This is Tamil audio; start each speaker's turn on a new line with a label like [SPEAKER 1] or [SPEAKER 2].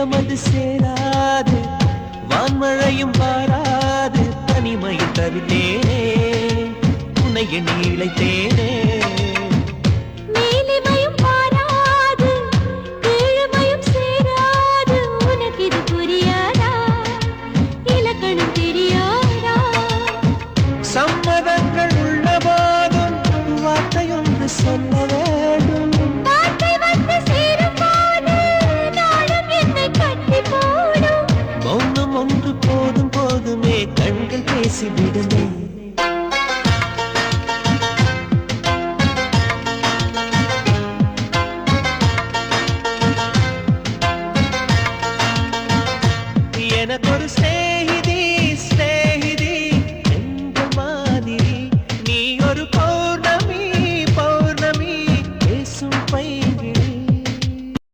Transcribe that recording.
[SPEAKER 1] மேகம் அது சேராது வான்மழையும் பாராது தனிமையில் தவித்தேனே உன்னை எண்ணி இழைத்தேனே சம்மதங்கள் உள்ள போதும் வார்த்தையொன்று சொல்ல வேண்டும் மௌனம் ஒன்று போதும் போதுமே கண்கள் பேசிவிடுமே